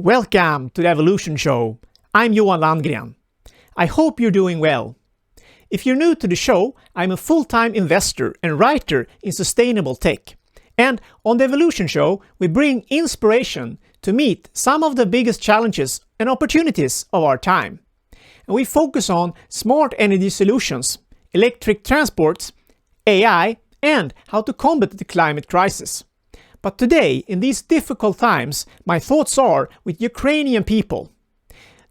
Welcome to the Evolution Show. I'm Johan Landgren. I hope you're doing well. If you're new to the show, I'm a full-time investor and writer in sustainable tech. And on the Evolution Show, we bring inspiration to meet some of the biggest challenges and opportunities of our time. And we focus on smart energy solutions, electric transports, AI, and how to combat the climate crisis. But today, in these difficult times, my thoughts are with Ukrainian people.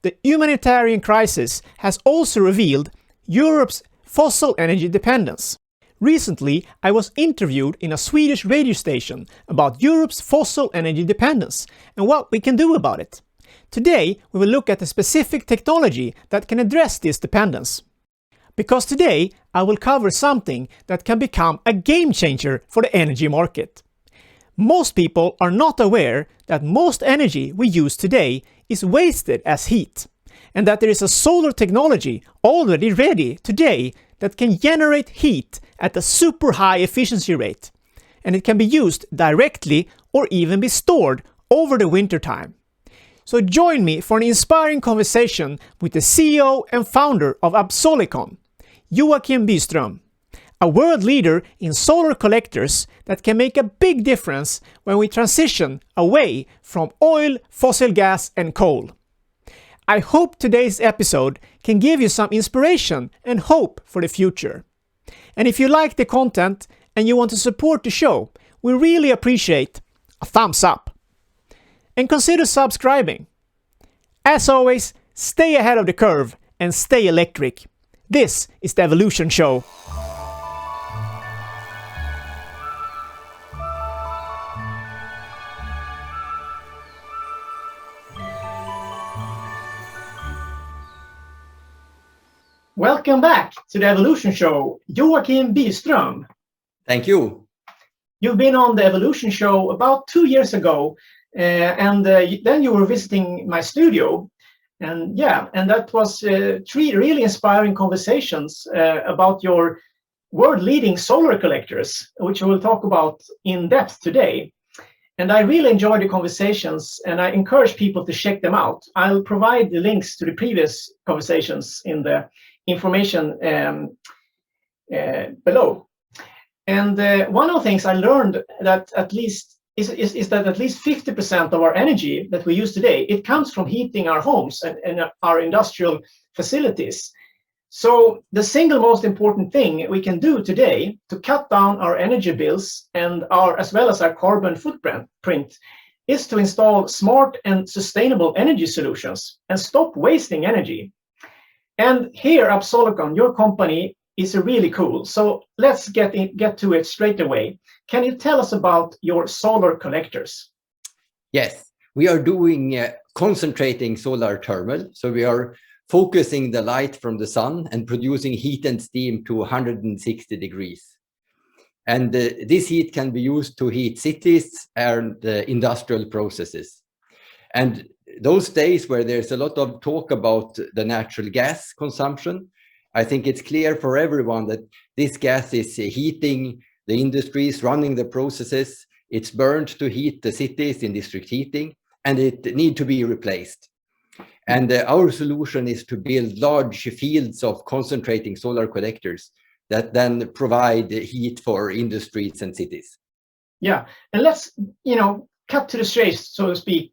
The humanitarian crisis has also revealed Europe's fossil energy dependence. Recently, I was interviewed in a Swedish radio station about Europe's fossil energy dependence and what we can do about it. Today, we will look at a specific technology that can address this dependence. Because today, I will cover something that can become a game changer for the energy market. Most people are not aware that most energy we use today is wasted as heat, and that there is a solar technology already ready today that can generate heat at a super high efficiency rate, and it can be used directly or even be stored over the winter time. So join me for an inspiring conversation with the CEO and founder of Absolicon, Joakim Byström, a world leader in solar collectors that can make a big difference when we transition away from oil, fossil gas and coal. I hope today's episode can give you some inspiration and hope for the future. And if you like the content and you want to support the show, we really appreciate a thumbs up. And consider subscribing. As always, stay ahead of the curve and stay electric. This is the Evolution Show. Welcome back to the Evolution Show, Joakim Byström. Thank you. You've been on the Evolution Show about 2 years ago, and then you were visiting my studio. And that was 3 really inspiring conversations about your world-leading solar collectors, which we will talk about in depth today. And I really enjoyed the conversations, and I encourage people to check them out. I'll provide the links to the previous conversations in the information below. And one of the things I learned that at least is that at least 50% of our energy that we use today, it comes from heating our homes and our industrial facilities. So the single most important thing we can do today to cut down our energy bills and as well as our carbon footprint is to install smart and sustainable energy solutions and stop wasting energy. And here, Absolicon, your company is really cool. So let's get to it straight away. Can you tell us about your solar collectors? Yes, we are doing concentrating solar thermal. So we are focusing the light from the sun and producing heat and steam to 160 degrees. And this heat can be used to heat cities and industrial processes. And those days where there's a lot of talk about the natural gas consumption, I think it's clear for everyone that this gas is heating the industries, running the processes. It's burned to heat the cities in district heating, and it needs to be replaced. And our solution is to build large fields of concentrating solar collectors that then provide heat for industries and cities. Yeah, and let's, cut to the chase, so to speak,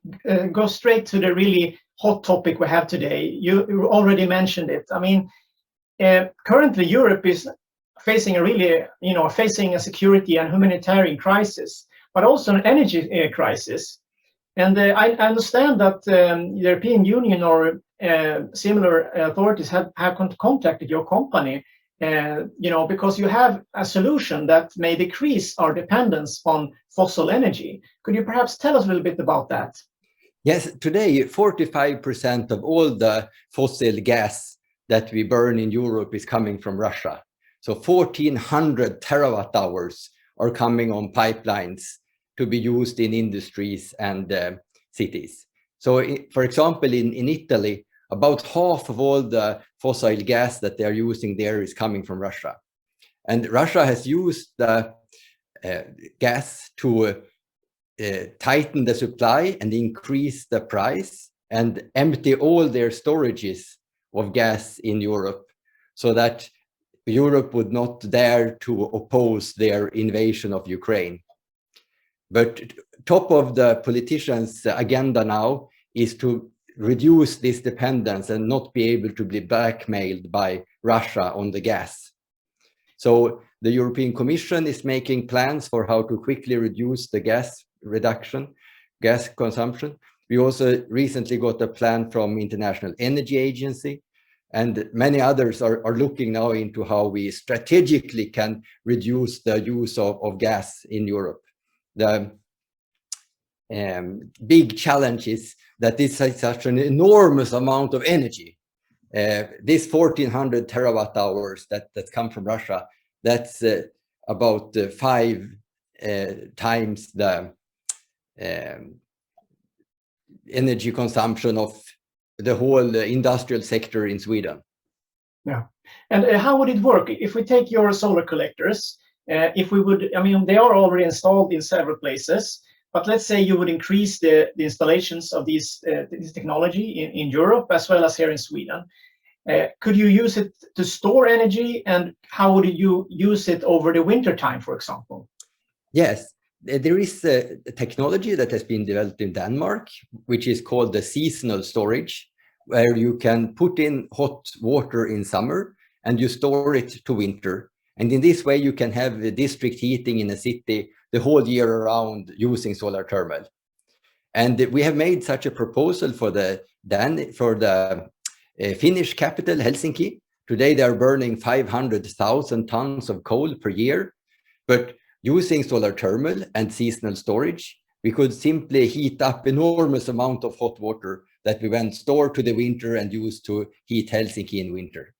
go straight to the really hot topic we have today. You already mentioned it. I mean, currently Europe is facing a security and humanitarian crisis, but also an energy crisis. And I understand that the European Union or similar authorities have contacted your company, because you have a solution that may decrease our dependence on fossil energy. Could you perhaps tell us a little bit about that? Yes, today 45% of all the fossil gas that we burn in Europe is coming from Russia. So 1,400 terawatt hours are coming on pipelines to be used in industries and cities. So for example, in Italy, about half of all the fossil gas that they are using there is coming from Russia. And Russia has used the gas to tighten the supply and increase the price and empty all their storages of gas in Europe, so that Europe would not dare to oppose their invasion of Ukraine. But top of the politicians' agenda now is to reduce this dependence and not be able to be blackmailed by Russia on the gas. So the European Commission is making plans for how to quickly reduce the gas consumption. We also recently got a plan from International Energy Agency, and many others are looking now into how we strategically can reduce the use of gas in Europe. The big challenge is that this is such an enormous amount of energy. This 1,400 terawatt hours that come from Russia, that's about 5 times the energy consumption of the whole industrial sector in Sweden. Yeah. And how would it work if we take your solar collectors? If we would, I mean, they are already installed in several places, but let's say you would increase the installations of this technology in Europe as well as here in Sweden. Could you use it to store energy, and how would you use it over the winter time, for example? Yes, there is a technology that has been developed in Denmark, which is called the seasonal storage, where you can put in hot water in summer and you store it to winter. And in this way, you can have district heating in a city the whole year around using solar thermal. And we have made such a proposal for the Finnish capital, Helsinki. Today, they are burning 500,000 tons of coal per year. But using solar thermal and seasonal storage, we could simply heat up enormous amount of hot water that we then store to the winter and use to heat Helsinki in winter.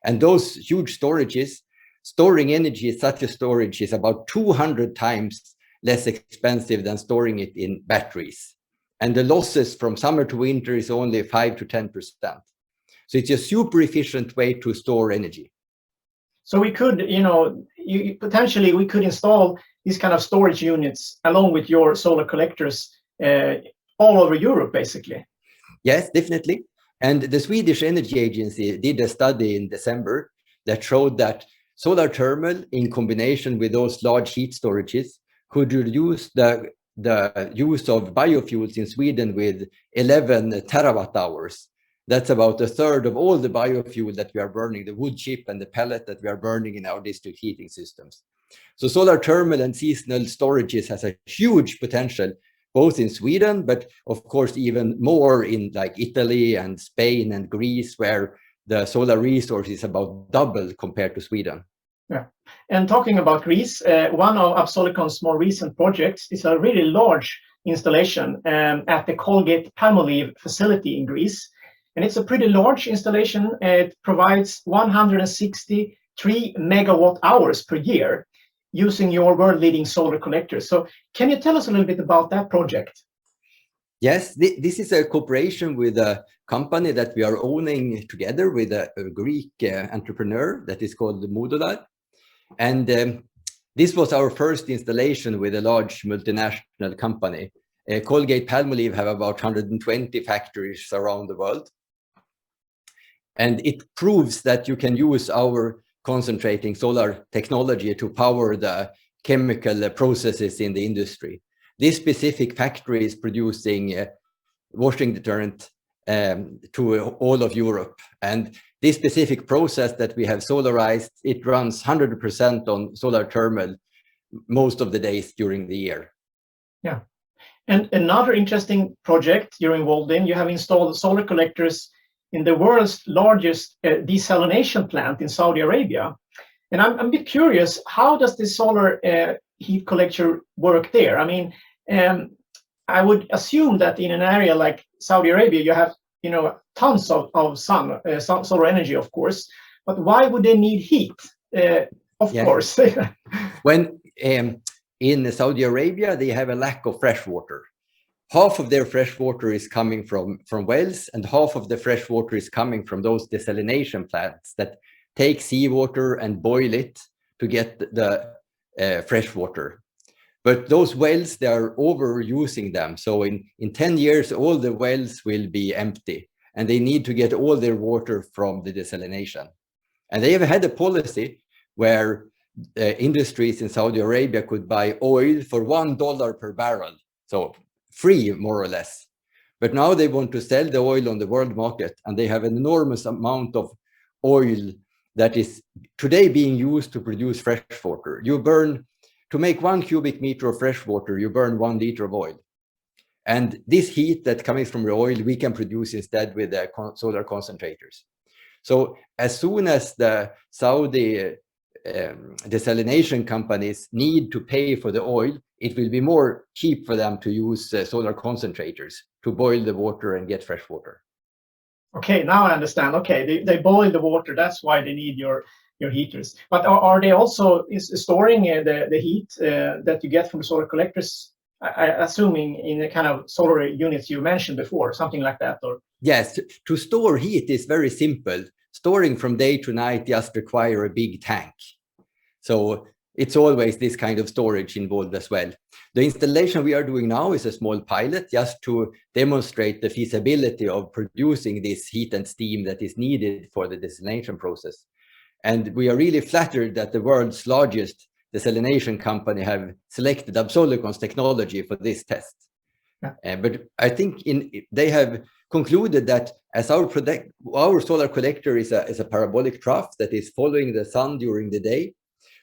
And those huge storages, storing energy, such a storage is about 200 times less expensive than storing it in batteries. And the losses from summer to winter is only 5 to 10%. So it's a super efficient way to store energy. So we could, potentially we could install these kind of storage units along with your solar collectors all over Europe, basically. Yes, definitely. And the Swedish Energy Agency did a study in December that showed that solar thermal in combination with those large heat storages could reduce the use of biofuels in Sweden with 11 terawatt hours. That's about a third of all the biofuel that we are burning, the wood chip and the pellet that we are burning in our district heating systems. So solar thermal and seasonal storages has a huge potential, both in Sweden, but of course even more in like Italy and Spain and Greece, where the solar resource is about double compared to Sweden. Yeah. And talking about Greece, one of Absolicon's more recent projects is a really large installation at the Colgate-Palmolive facility in Greece. And it's a pretty large installation. It provides 163 megawatt hours per year using your world-leading solar collectors. So can you tell us a little bit about that project? Yes, this is a cooperation with a company that we are owning together with a Greek entrepreneur that is called Modular. And this was our first installation with a large multinational company. Colgate-Palmolive have about 120 factories around the world. And it proves that you can use our concentrating solar technology to power the chemical processes in the industry. This specific factory is producing washing detergent to all of Europe. And this specific process that we have solarized, it runs 100% on solar thermal most of the days during the year. Yeah. And another interesting project you're involved in, you have installed solar collectors in the world's largest desalination plant in Saudi Arabia. And I'm a bit curious, how does this solar heat collector work there? I mean, I would assume that in an area like Saudi Arabia, you have, tons of solar energy, of course. But why would they need heat? Of course. When in Saudi Arabia, they have a lack of fresh water. Half of their fresh water is coming from wells, and half of the fresh water is coming from those desalination plants that take seawater and boil it to get the fresh water. But those wells, they are overusing them. So in 10 years, all the wells will be empty, and they need to get all their water from the desalination. And they have had a policy where industries in Saudi Arabia could buy oil for $1 per barrel, so free, more or less. But now they want to sell the oil on the world market, and they have an enormous amount of oil that is today being used to produce fresh water. To make 1 cubic meter of fresh water, you burn 1 liter of oil. And this heat that comes from the oil, we can produce instead with the solar concentrators. So as soon as the Saudi desalination companies need to pay for the oil, it will be more cheap for them to use solar concentrators to boil the water and get fresh water. Okay, now I understand. Okay, they boil the water. That's why they need your heaters. But are they also storing the heat that you get from the solar collectors? Assuming in the kind of solar units you mentioned before, something like that, or? Yes, to store heat is very simple. Storing from day to night just require a big tank. So it's always this kind of storage involved as well. The installation we are doing now is a small pilot just to demonstrate the feasibility of producing this heat and steam that is needed for the desalination process. And we are really flattered that the world's largest desalination company have selected Absolicon's technology for this test. Yeah. But I think they have concluded that as our solar collector is a parabolic trough that is following the sun during the day,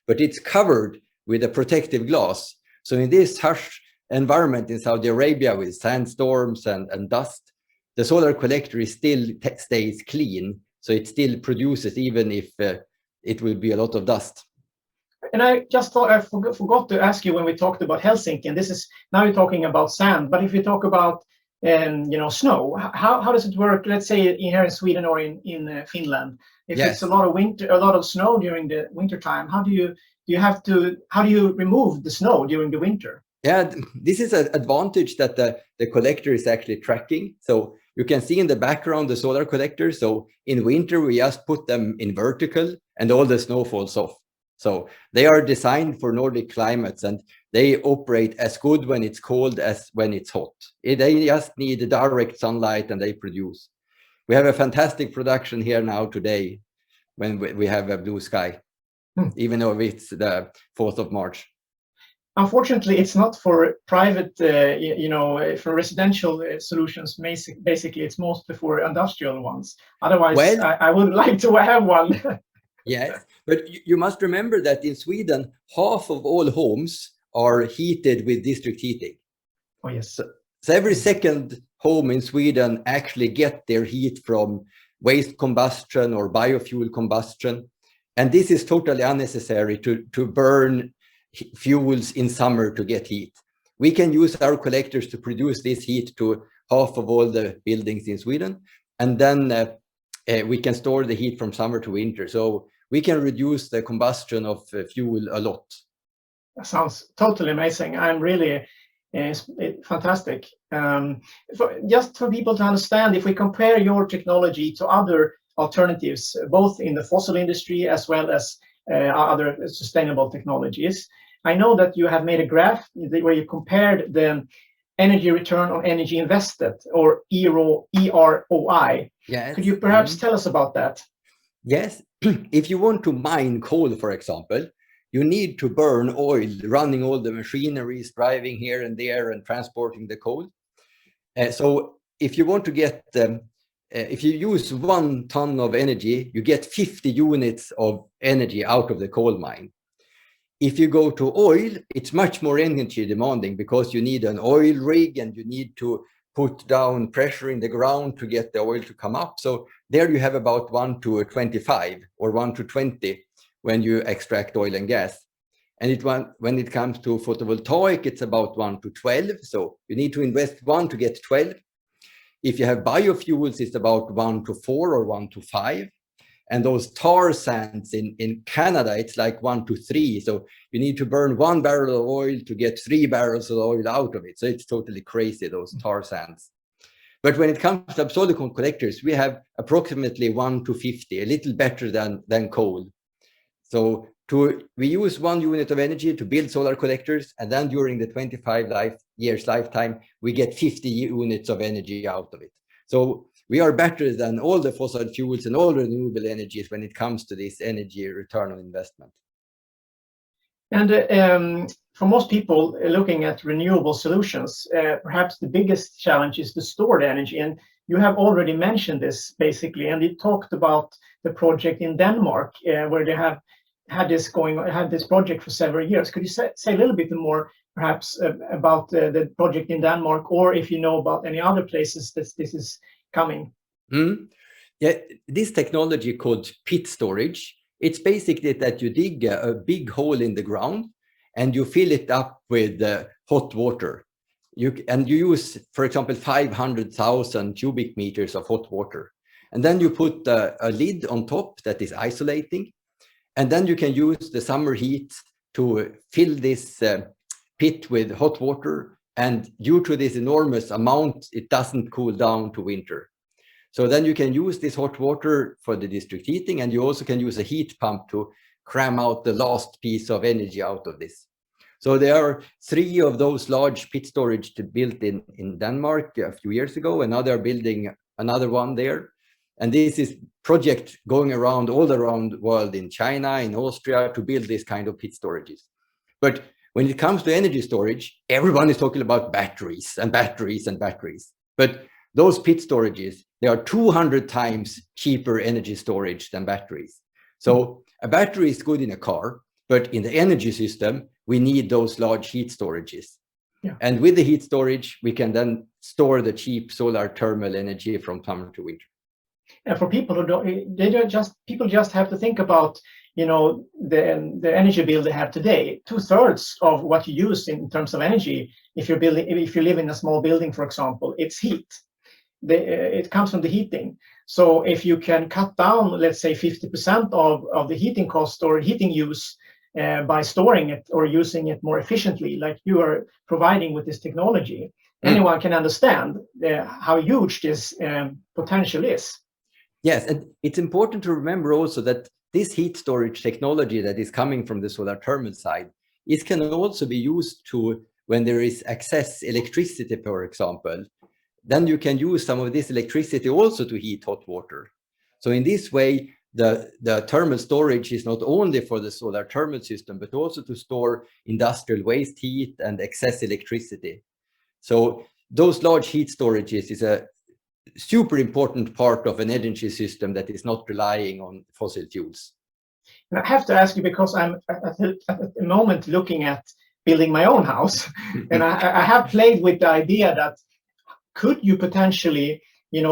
but it's covered with a protective glass. So in this harsh environment in Saudi Arabia with sandstorms and dust, the solar collector still stays clean. So it still produces even if it will be a lot of dust. And I just thought I forgot to ask you when we talked about Helsinki, and this is now you're talking about sand, but if you talk about snow, how does it work? Let's say here in Sweden or in Finland, if it's a lot of snow during the winter time, how do you remove the snow during the winter? Yeah, this is an advantage that the collector is actually tracking. So you can see in the background the solar collector. So in winter we just put them in vertical and all the snow falls off. So they are designed for Nordic climates and they operate as good when it's cold as when it's hot. They just need direct sunlight and they produce. We have a fantastic production here now today when we have a blue sky, even though it's the 4th of March. Unfortunately, it's not for private, for residential solutions. Basically, it's mostly for industrial ones. Otherwise, well, I would like to have one. Yes, but you must remember that in Sweden, half of all homes are heated with district heating. Oh, yes. So every second home in Sweden actually get their heat from waste combustion or biofuel combustion. And this is totally unnecessary to burn fuels in summer to get heat. We can use our collectors to produce this heat to half of all the buildings in Sweden. And then we can store the heat from summer to winter. So we can reduce the combustion of fuel a lot. That sounds totally amazing. I'm really fantastic. Just for people to understand, if we compare your technology to other alternatives, both in the fossil industry as well as other sustainable technologies, I know that you have made a graph where you compared the energy return on energy invested, or EROI. Yes. Could you perhaps tell us about that? Yes. If you want to mine coal, for example, you need to burn oil, running all the machineries, driving here and there and transporting the coal. So if you want to get, if you use 1 ton of energy, you get 50 units of energy out of the coal mine. If you go to oil, it's much more energy demanding because you need an oil rig and you need to put down pressure in the ground to get the oil to come up. So there you have about 1 to 25 or 1 to 20 when you extract oil and gas. And when it comes to photovoltaic, it's about 1 to 12. So you need to invest 1 to get 12. If you have biofuels, it's about 1 to 4 or 1 to 5. And those tar sands in Canada, it's like 1 to 3. So you need to burn 1 barrel of oil to get 3 barrels of oil out of it. So it's totally crazy, those tar sands. But when it comes to Absolicon collectors, we have approximately 1 to 50, a little better than coal. So we use 1 unit of energy to build solar collectors, and then during the 25 years lifetime, we get 50 units of energy out of it. So we are better than all the fossil fuels and all renewable energies when it comes to this energy return on investment. And for most people looking at renewable solutions, perhaps the biggest challenge is to store the energy. And you have already mentioned this basically, and you talked about the project in Denmark, where they have had this project for several years. Could you say a little bit more, perhaps, about the project in Denmark, or if you know about any other places that this is coming? Yeah, this technology called pit storage. It's basically that you dig a big hole in the ground and you fill it up with hot water. You use, for example, 500,000 cubic meters of hot water. And then you put a lid on top that is isolating. And then you can use the summer heat to fill this pit with hot water. And due to this enormous amount, it doesn't cool down to winter. So then you can use this hot water for the district heating, and you also can use a heat pump to cram out the last piece of energy out of this. So there are 3 of those large pit storage built in Denmark a few years ago, and now they're building another one there. And this is project going around all around the world, in China, in Austria, to build this kind of pit storages. But when it comes to energy storage, everyone is talking about batteries and batteries and batteries. But those pit storages, they are 200 times cheaper energy storage than batteries. So a battery is good in a car, but in the energy system, we need those large heat storages. Yeah. And with the heat storage, we can then store the cheap solar thermal energy from summer to winter. And for people who don't, people just have to think about, the energy bill they have today. 2/3 of what you use in terms of energy, if you live in a small building, for example, it's heat. It comes from the heating. So if you can cut down, let's say 50% of the heating cost or heating use by storing it or using it more efficiently, like you are providing with this technology, anyone can understand how huge this potential is. Yes, and it's important to remember also that this heat storage technology that is coming from the solar thermal side, it can also be used to, when there is excess electricity, for example, then you can use some of this electricity also to heat hot water. So in this way, the thermal storage is not only for the solar thermal system, but also to store industrial waste heat and excess electricity. So those large heat storages is a super important part of an energy system that is not relying on fossil fuels. And I have to ask you, because I'm at the moment looking at building my own house, and I have played with the idea that could you potentially,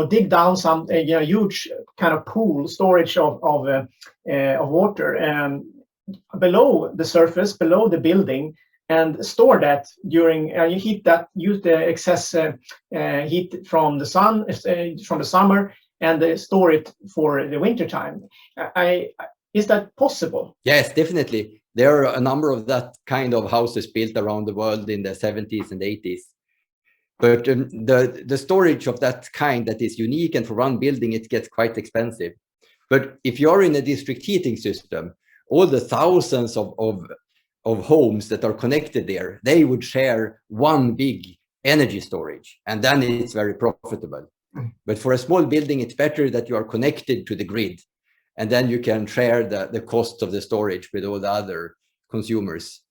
dig down some huge kind of pool storage of water below the surface, below the building, and store that during use the excess heat from the sun, from the summer, and store it for the winter time. Is that possible? Yes, definitely. There are a number of that kind of houses built around the world in the 70s and 80s. But the storage of that kind that is unique, and for one building, it gets quite expensive. But if you're in a district heating system, all the thousands of homes that are connected there, they would share one big energy storage, and then it's very profitable. But for a small building, it's better that you are connected to the grid, and then you can share the cost of the storage with all the other consumers.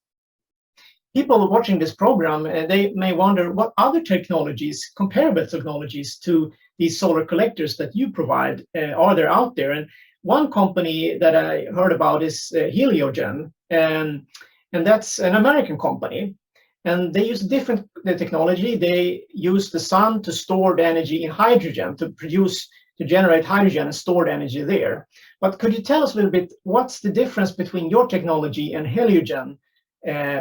People watching this program, they may wonder what other technologies, comparable technologies to these solar collectors that you provide, are there out there? And one company that I heard about is Heliogen, and that's an American company. And they use different technology. They use the sun to store the energy in hydrogen, to generate hydrogen and store the energy there. But could you tell us a little bit, what's the difference between your technology and Heliogen?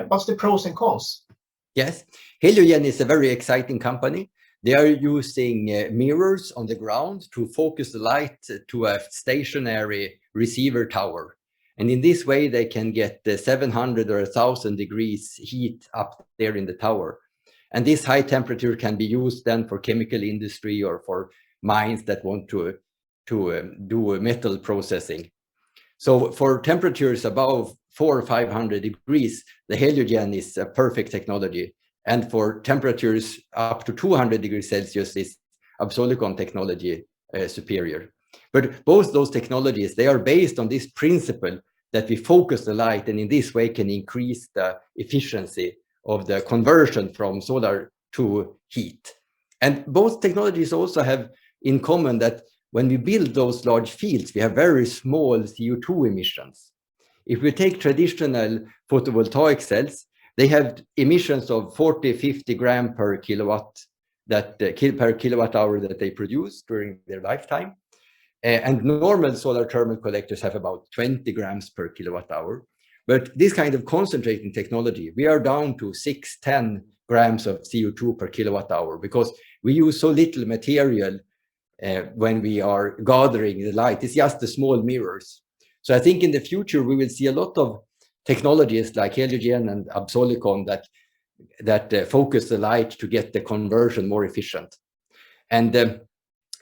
What's the pros and cons? Yes, Heliogen is a very exciting company. They are using mirrors on the ground to focus the light to a stationary receiver tower. And in this way, they can get 700 or 1,000 degrees heat up there in the tower. And this high temperature can be used then for chemical industry or for mines that want to do metal processing. So for temperatures above 400 or 500 degrees, the heliogen is a perfect technology. And for temperatures up to 200 degrees Celsius is Absolicon technology superior. But both those technologies, they are based on this principle that we focus the light, and in this way can increase the efficiency of the conversion from solar to heat. And both technologies also have in common that when we build those large fields, we have very small CO2 emissions. If we take traditional photovoltaic cells, they have emissions of 40, 50 grams per kilowatt per kilowatt hour that they produce during their lifetime. And normal solar thermal collectors have about 20 grams per kilowatt hour. But this kind of concentrating technology, we are down to 6, 10 grams of CO2 per kilowatt hour because we use so little material when we are gathering the light. It's just the small mirrors. So I think in the future, we will see a lot of technologies like heliogen and Absolicon that focus the light to get the conversion more efficient. And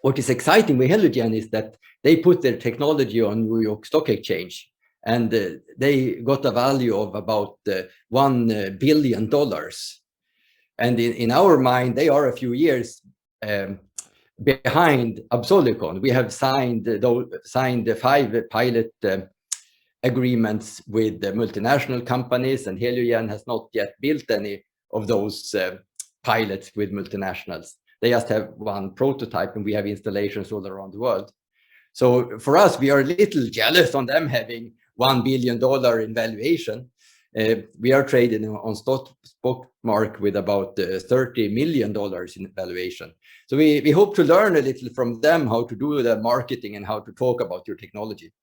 what is exciting with heliogen is that they put their technology on New York Stock Exchange, and they got a value of about $1 billion. And in our mind, they are a few years behind Absolicon. We have signed 5 pilot agreements with the multinational companies, and heliogen has not yet built any of those pilots with multinationals. They just have one prototype, and we have installations all around the world. So for us, we are a little jealous on them having $1 billion in valuation. We are trading on stock market with about $30 million in valuation. So we hope to learn a little from them how to do the marketing and how to talk about your technology.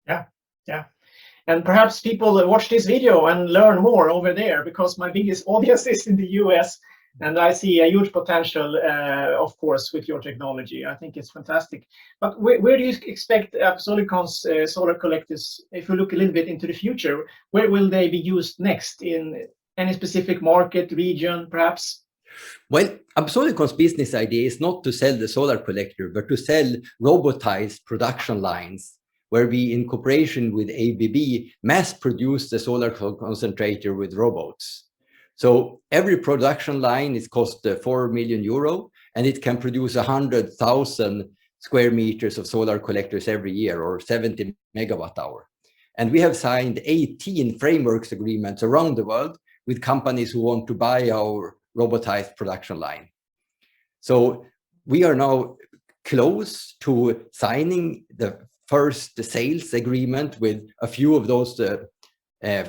Yeah, yeah. And perhaps people watch this video and learn more over there, because my biggest audience is in the US. And I see a huge potential, of course, with your technology. I think it's fantastic. But where do you expect Absolicon's solar collectors, if you look a little bit into the future, where will they be used next? In any specific market, region, perhaps? Well, Absolicon's business idea is not to sell the solar collector, but to sell robotized production lines, where we, in cooperation with ABB, mass produce the solar concentrator with robots. So every production line is cost 4 million euro, and it can produce 100,000 square meters of solar collectors every year, or 70 megawatt hour. And we have signed 18 frameworks agreements around the world with companies who want to buy our robotized production line. So we are now close to signing the first sales agreement with a few of those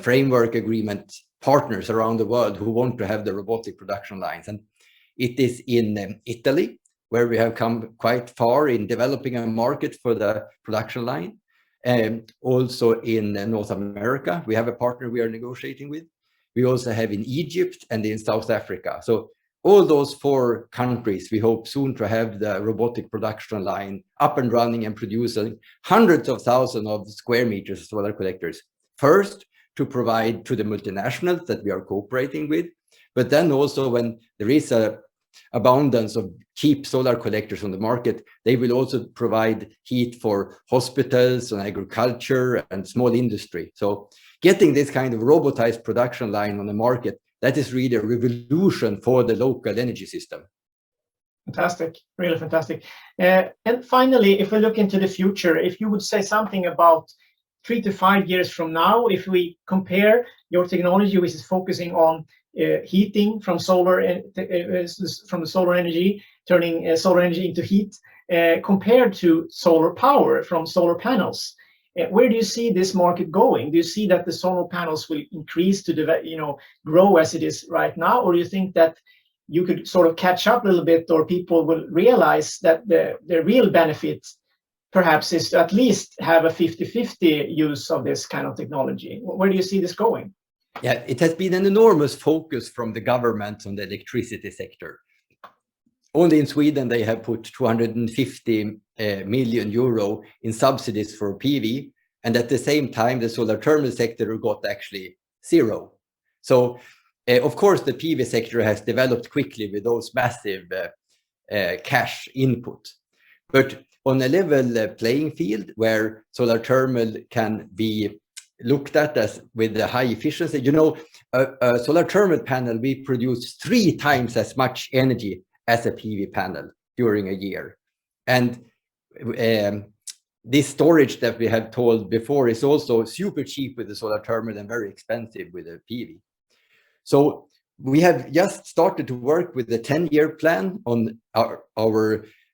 framework agreement partners around the world who want to have the robotic production lines. And it is in Italy, where we have come quite far in developing a market for the production line. And also in North America, we have a partner we are negotiating with. We also have in Egypt and in South Africa. So all those 4 countries, we hope soon to have the robotic production line up and running and producing hundreds of thousands of square meters of solar collectors. First, to provide to the multinationals that we are cooperating with, but then also when there is a abundance of cheap solar collectors on the market, they will also provide heat for hospitals and agriculture and small industry. So getting this kind of robotized production line on the market, that is really a revolution for the local energy system. Fantastic, really fantastic. And finally, if we look into the future, if you would say something about 3 to 5 years from now, if we compare your technology, which is focusing on heating from solar from the solar energy, turning solar energy into heat, compared to solar power from solar panels, where do you see this market going? Do you see that the solar panels will increase to grow as it is right now, or do you think that you could sort of catch up a little bit, or people will realize that the real benefit perhaps is to at least have a 50-50 use of this kind of technology? Where do you see this going? Yeah, it has been an enormous focus from the government on the electricity sector. Only in Sweden, they have put 250 million euro in subsidies for PV. And at the same time, the solar thermal sector got actually 0. So, of course, the PV sector has developed quickly with those massive cash input. But on a level playing field where solar thermal can be looked at as with the high efficiency. You know, a solar thermal panel, we produce 3 times as much energy as a PV panel during a year. And this storage that we have told before is also super cheap with the solar thermal and very expensive with the PV. So we have just started to work with the 10-year plan on our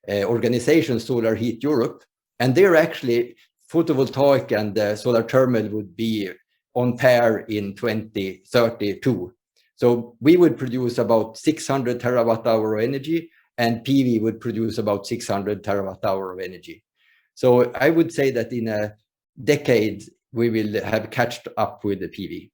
organization, Solar Heat Europe. And they're actually photovoltaic and solar thermal would be on pair in 2032. So we would produce about 600 terawatt hour of energy, and PV would produce about 600 terawatt hour of energy. So I would say that in a decade, we will have caught up with the PV.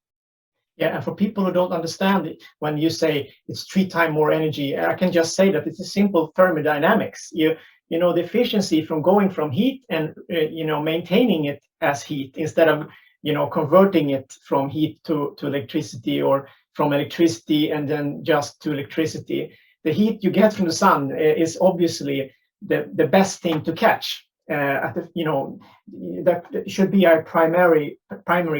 Yeah, and for people who don't understand it, when you say it's 3 times more energy, I can just say that it's a simple thermodynamics. You know, the efficiency from going from heat and, maintaining it as heat instead of, converting it from heat to electricity, or from electricity and then just to electricity. The heat you get from the sun is obviously the best thing to catch. That should be our primary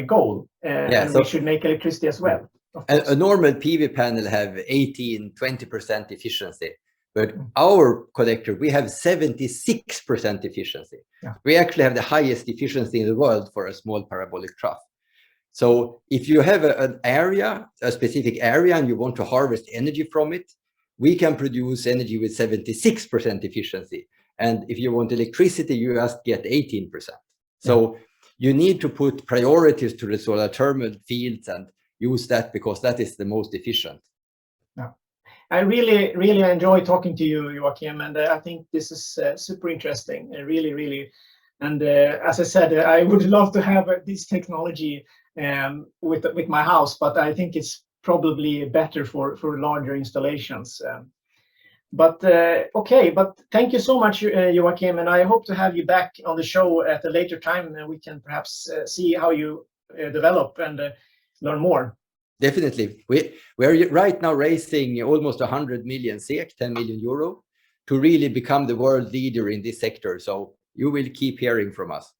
goal, and we should make electricity as well. A normal PV panel have 18-20% efficiency, but our collector, we have 76% efficiency. Yeah. We actually have the highest efficiency in the world for a small parabolic trough. So if you have a specific area, and you want to harvest energy from it, we can produce energy with 76% efficiency. And if you want electricity, you just get 18%. So you need to put priorities to the solar thermal fields and use that, because that is the most efficient. Yeah. I really, really enjoy talking to you, Joakim, and I think this is super interesting. Really, really. And as I said, I would love to have this technology with my house, but I think it's probably better for larger installations. But thank you so much, Joakim, and I hope to have you back on the show at a later time, and we can perhaps see how you develop and learn more. Definitely. We're right now raising almost 100 million SEK, 10 million euro, to really become the world leader in this sector. So you will keep hearing from us.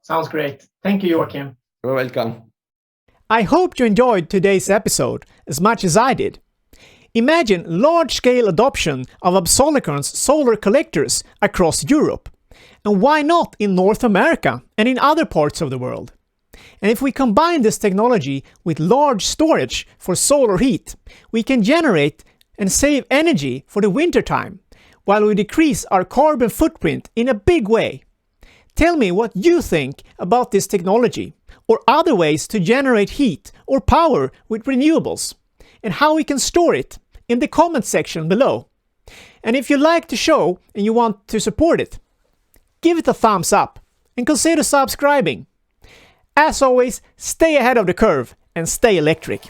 Sounds great. Thank you, Joakim. You're welcome. I hope you enjoyed today's episode as much as I did. Imagine large-scale adoption of Absolicon's solar collectors across Europe. And why not in North America and in other parts of the world? And if we combine this technology with large storage for solar heat, we can generate and save energy for the wintertime, while we decrease our carbon footprint in a big way. Tell me what you think about this technology, or other ways to generate heat or power with renewables, and how we can store it in the comment section below. And if you like the show and you want to support it, give it a thumbs up and consider subscribing. As always, stay ahead of the curve and stay electric.